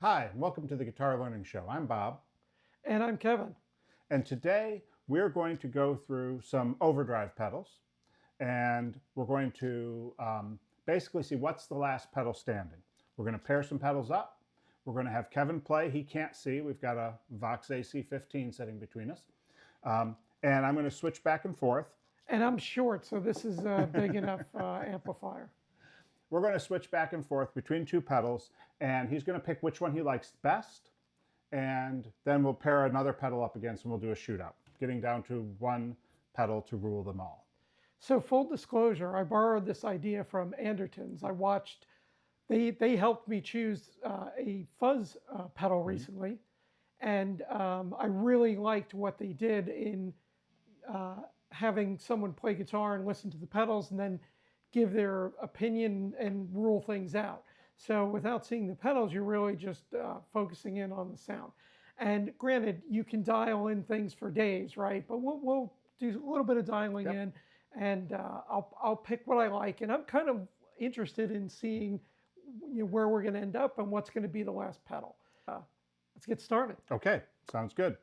Hi, and welcome to the Guitar Learning Show. I'm Bob. And I'm Kevin. And today we're going to go through some overdrive pedals, and we're going to basically see what's the last pedal standing. We're going to pair some pedals up. We're going to have Kevin play. He can't see. We've got a Vox AC15 sitting between us. And I'm going to switch back and forth. And I'm short, so this is a big enough amplifier. We're going to switch back and forth between two pedals, and he's going to pick which one he likes best, and then we'll pair another pedal up against and we'll do a shootout, getting down to one pedal to rule them all. So full disclosure, I borrowed this idea from Andertons. I watched, they helped me choose a fuzz pedal recently, and I really liked what they did in having someone play guitar and listen to the pedals and then give their opinion and rule things out. So without seeing the pedals, you're really just focusing in on the sound. And granted, you can dial in things for days, right? But we'll do a little bit of dialing in, and I'll pick what I like. And I'm kind of interested in seeing where we're going to end up and what's going to be the last pedal. Let's get started. Okay, sounds good.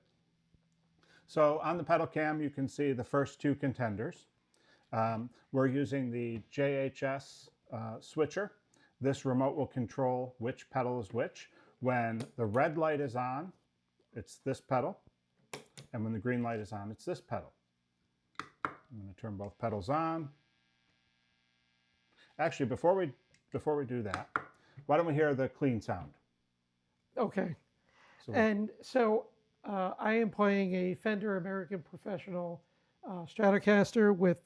So on the pedal cam, you can see the first two Contenders. We're using the JHS switcher. This remote will control which pedal is which. When the red light is on, it's this pedal. And when the green light is on, it's this pedal. I'm going to turn both pedals on. Actually, before we do that, why don't we hear the clean sound? Okay. So I am playing a Fender American Professional Stratocaster with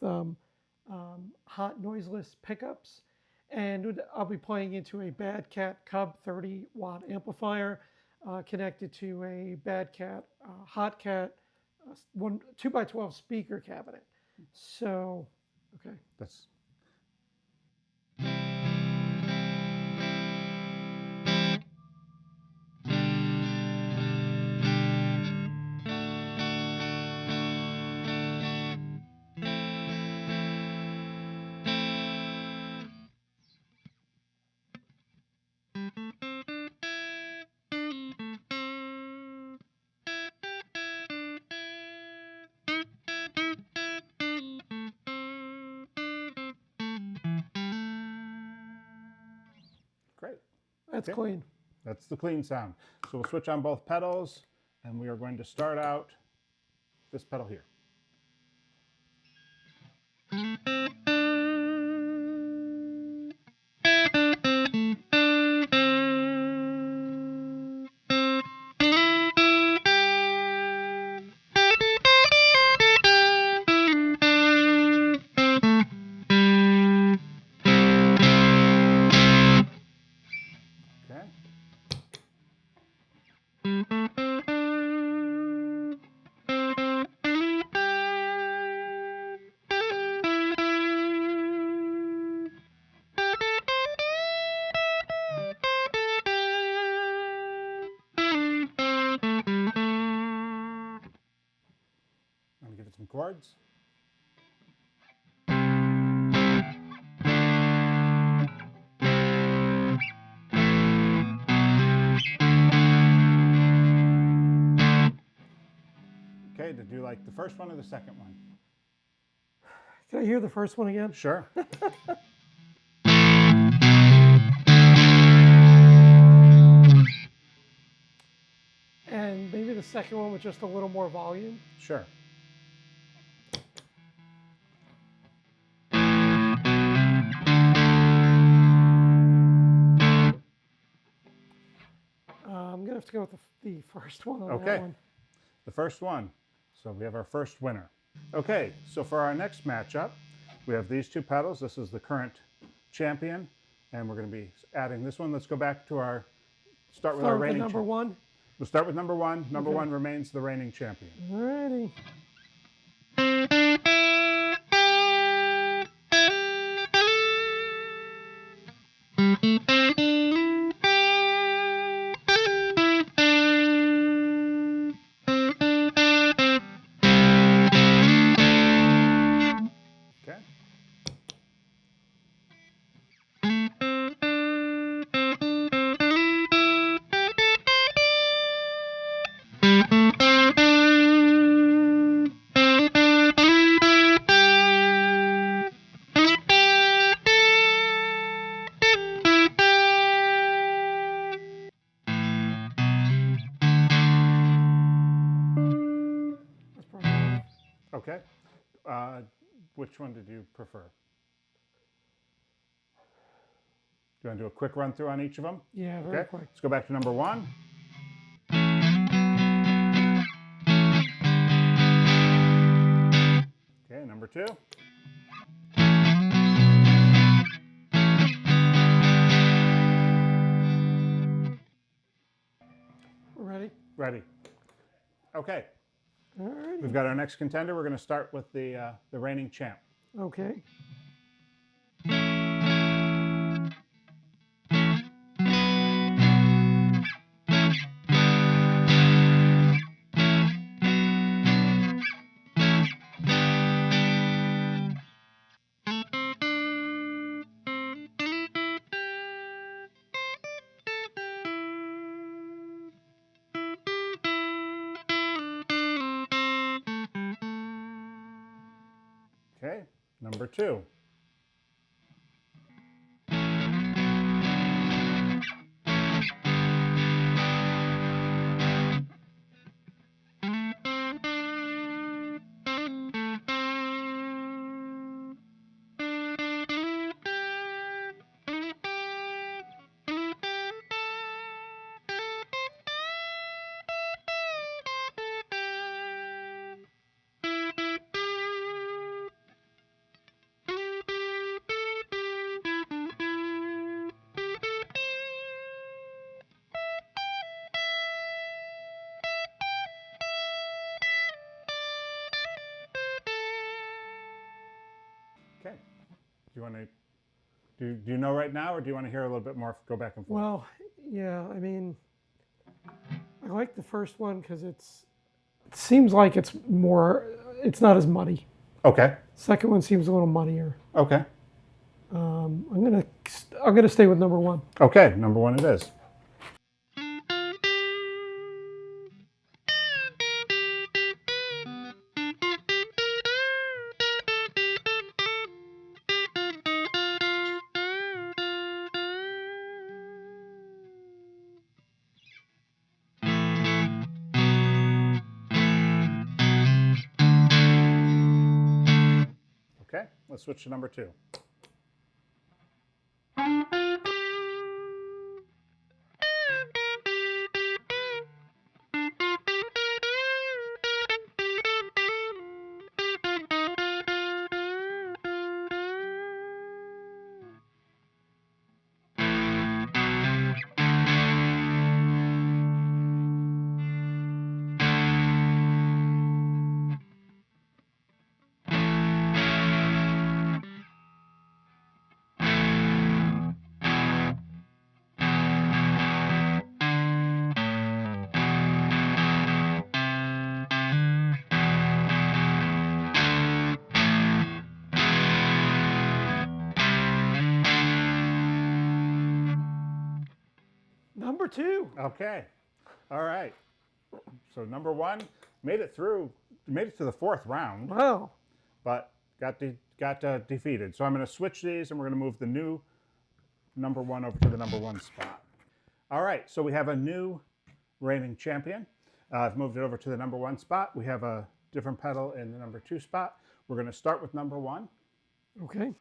hot noiseless pickups, and I'll be playing into a Bad Cat Cub 30-watt amplifier connected to a Bad Cat Hot Cat 2x12 speaker cabinet. So, okay. That's great. That's clean. That's the clean sound. So we'll switch on both pedals, and we are going to start out this pedal here. Give it some chords. Okay, did you like the first one or the second one? Can I hear the first one again? Sure. And maybe the second one with just a little more volume? Sure. I'm going to have to go with the first one on Okay. that one. The first one. So we have our first winner. Okay, so for our next matchup, we have these two pedals. This is the current champion, and we're going to be adding this one. Let's go back to our, start with our reigning number one. We'll start with number one. Number one remains the reigning champion. Alrighty. Okay. Which one did you prefer? Do you want to do a quick run through on each of them? Yeah, very Okay. quick. Let's go back to number 1. Okay, number 2. Ready? Ready. Okay. All right. We've got our next contender. We're going to start with the reigning champ. Okay. Okay, number 2. Okay. Do you want to do you know right now, or do you want to hear a little bit more? Go back and forth. Well, yeah. I mean, I like the first one because it seems like it's more. It's not as muddy. Okay. Second one seems a little muddier. Okay. I'm gonna stay with number 1. Okay. Number 1 it is. Okay. Let's switch to number 2. Number 2. Okay. All right. So number 1 made it to the 4th round, Wow. but got defeated. So I'm going to switch these, and we're going to move the new number 1 over to the number 1 spot. All right. So we have a new reigning champion. I've moved it over to the number 1 spot. We have a different pedal in the number 2 spot. We're going to start with number 1. Okay.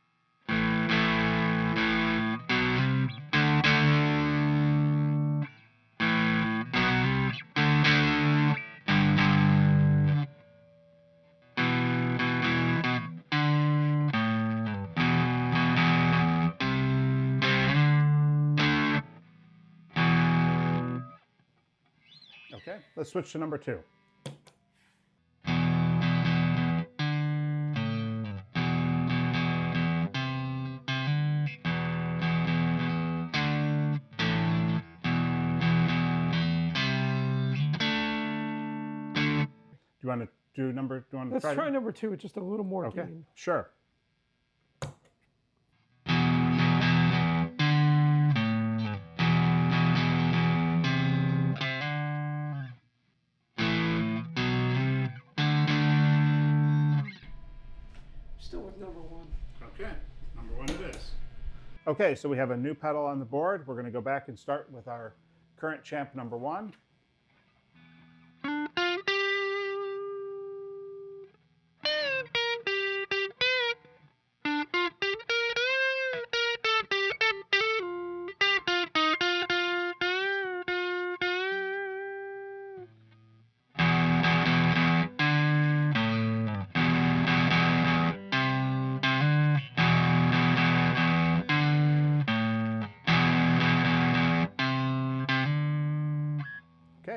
Okay. Let's switch to number 2. Do you want to do number? Do you want to Let's try number 2 with just a little more Okay. gain. Sure. Still with number 1. Okay. Number 1 it is. Okay, so we have a new pedal on the board. We're going to go back and start with our current champ number 1.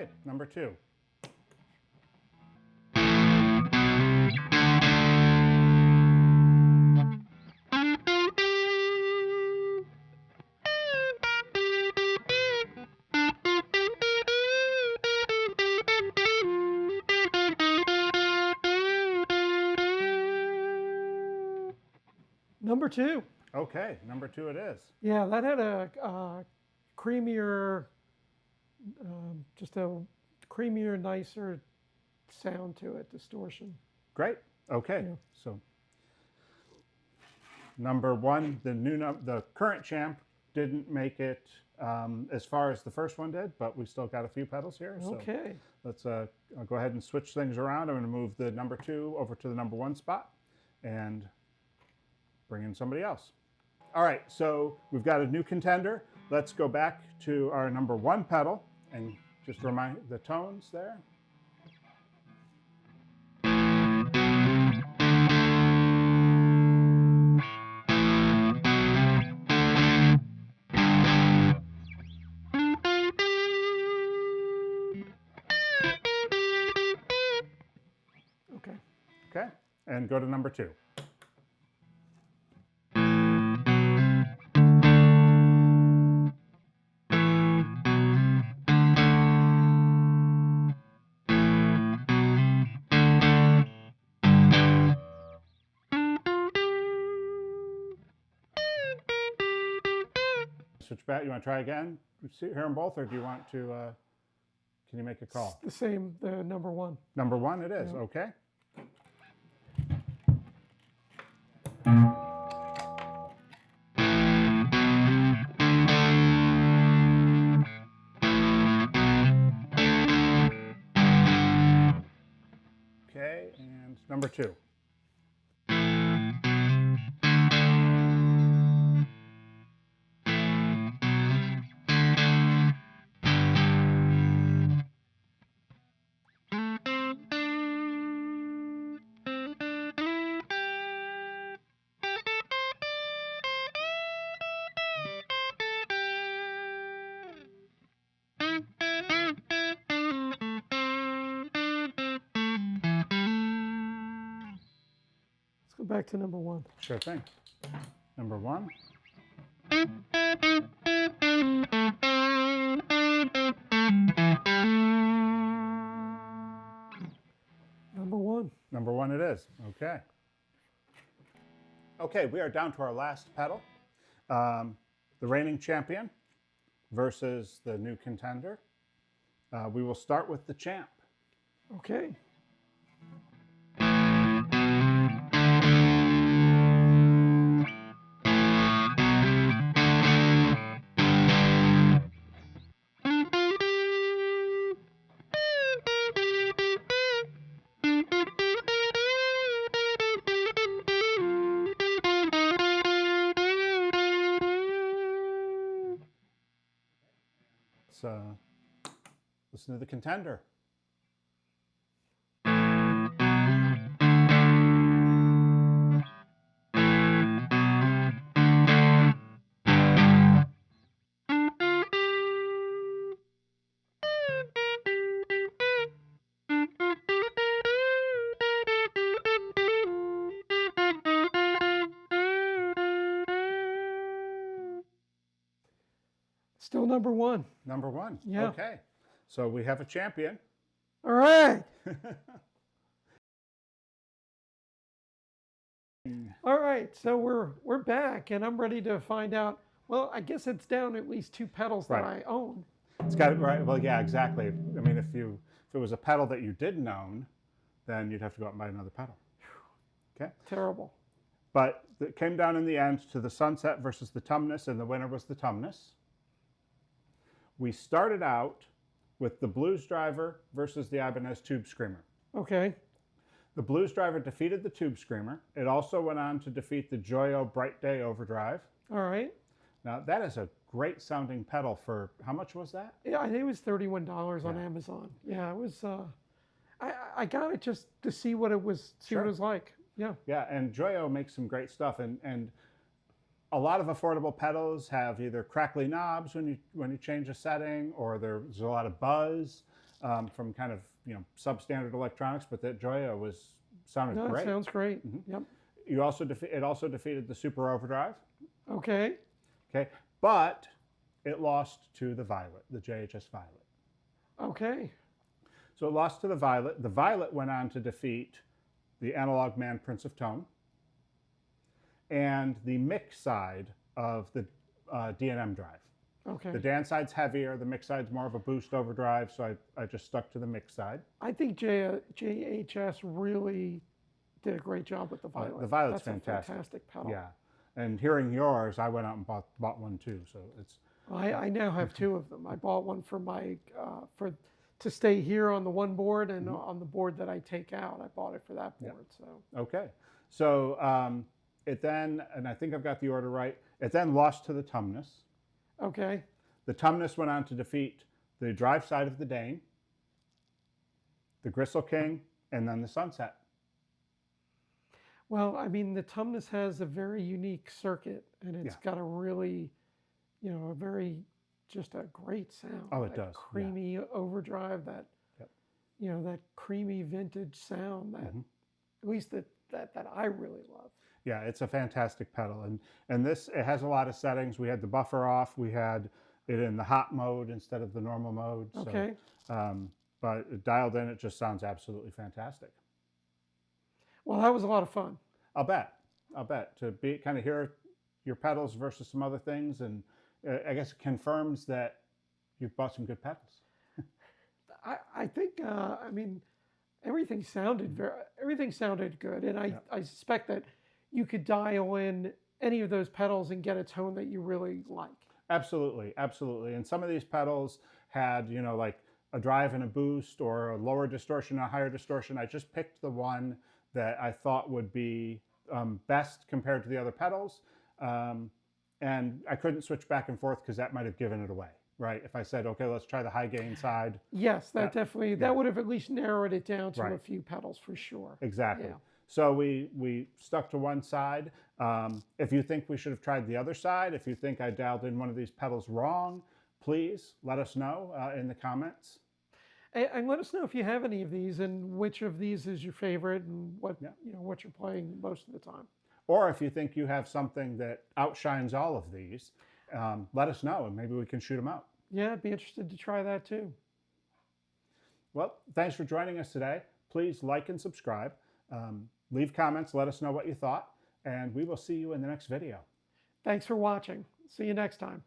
Okay, number 2. Number 2. Okay, number 2 it is. Yeah, that had a creamier, just a creamier, nicer sound to it, distortion. Great. Okay, Yeah. so number 1, the current champ didn't make it as far as the first one did, but we still got a few pedals here. So Okay. let's I'll go ahead and switch things around. I'm going to move the number 2 over to the number 1 spot and bring in somebody else. All right, so we've got a new contender. Let's go back to our number 1 pedal and just remind the tones there. Okay. Okay, and go to number 2. Switch back. You want to try again? Hear them both, or do you want to? Can you make a call? The same, the number 1. Number 1, it is. Yeah. Okay. Okay, and number 2. Let's go back to number 1. Sure thing. Number 1. Number 1. Number 1 it is. Okay. Okay, we are down to our last pedal. The reigning champion versus the new contender. We will start with the champ. Okay. Let's listen to the contender. Still number 1. Number 1. Yeah. Okay. So we have a champion. All right. All right. So we're back, and I'm ready to find out. Well, I guess it's down at least 2 pedals that Right. I own. It's got it right. Well, yeah, exactly. I mean, if it was a pedal that you didn't own, then you'd have to go out and buy another pedal. Okay. Terrible. But it came down in the end to the Sunset versus the Tumnus, and the winner was the Tumnus. We started out with the Blues Driver versus the Ibanez Tube Screamer. Okay. The Blues Driver defeated the Tube Screamer. It also went on to defeat the JOYO Bright Day Overdrive. All right. Now, that is a great sounding pedal for, how much was that? Yeah, I think it was $31 on Yeah. Amazon. Yeah, it was. I got it just to see what it was, see what Sure. it was like. Yeah. Yeah, and JOYO makes some great stuff, and a lot of affordable pedals have either crackly knobs when you change a setting, or there's a lot of buzz. from kind of, substandard electronics, but that JOYO sounded No, it great. sounds great. Yep. It also defeated the Super Overdrive. Okay. Okay, but it lost to the Violet, the JHS Violet. Okay. So it lost to the Violet. The Violet went on to defeat the Analog Man Prince of Tone and the mix side of the D&M drive. Okay. The Dan side's heavier, the mix side's more of a boost overdrive, so I just stuck to the mix side. I think JHS really did a great job with the Violet. The Violet's That's fantastic. A fantastic pedal. Yeah, and hearing yours, I went out and bought one too. So it's. I now have two of them. I bought one for to stay here on the one board, and on the board that I take out, I bought it for that board. So okay, so it then, and I think I've got the order right. It then lost to the Tumnus. okay. The Tumnus went on to defeat the drive side of the Dane, the Gristle King, and then the Sunset. Well, I mean, the Tumnus has a very unique circuit, and it's got a really, just a great sound. Oh, it does. Creamy overdrive, that, that creamy vintage sound that, at least that I really love. Yeah, it's a fantastic pedal, and it has a lot of settings. We had the buffer off. We had it in the hot mode instead of the normal mode. Okay. So, but dialed in, it just sounds absolutely fantastic. Well, that was a lot of fun. I'll bet to kind of hear your pedals versus some other things, and I guess it confirms that you've bought some good pedals. I think I mean everything sounded good, and I suspect that you could dial in any of those pedals and get a tone that you really like. Absolutely, absolutely. And some of these pedals had, like a drive and a boost, or a lower distortion, a higher distortion. I just picked the one that I thought would be best compared to the other pedals. And I couldn't switch back and forth because that might have given it away, right? If I said, okay, let's try the high gain side. Yes, that would have at least narrowed it down to Right. a few pedals for sure. Exactly. Yeah. So we stuck to one side. If you think we should have tried the other side, if you think I dialed in one of these pedals wrong, please let us know in the comments. And let us know if you have any of these and which of these is your favorite and what what you're playing most of the time. Or if you think you have something that outshines all of these, let us know and maybe we can shoot them out. Yeah, I'd be interested to try that too. Well, thanks for joining us today. Please like and subscribe. Leave comments, let us know what you thought, and we will see you in the next video. Thanks for watching. See you next time.